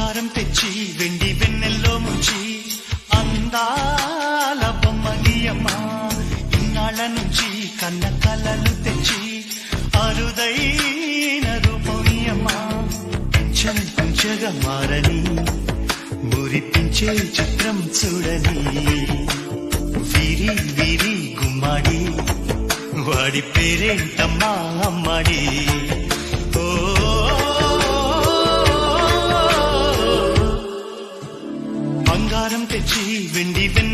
బంగారం తెచ్చి వెండి వెన్నెల్లో ముంచి అందాల బొమ్మ గీయమ్మ ఇన్నాళ్ళ నుంచి కన్న కలలు తెచ్చి అరుదైన రూపమీయమ్మ పింఛగా మారని మురిపించే చిత్రం చూడని వీరి వీరి గుమ్మాడి వాడి పేరేంటమ్మా అమ్మాడి బంగారం తెచ్చి వెండి వెన్న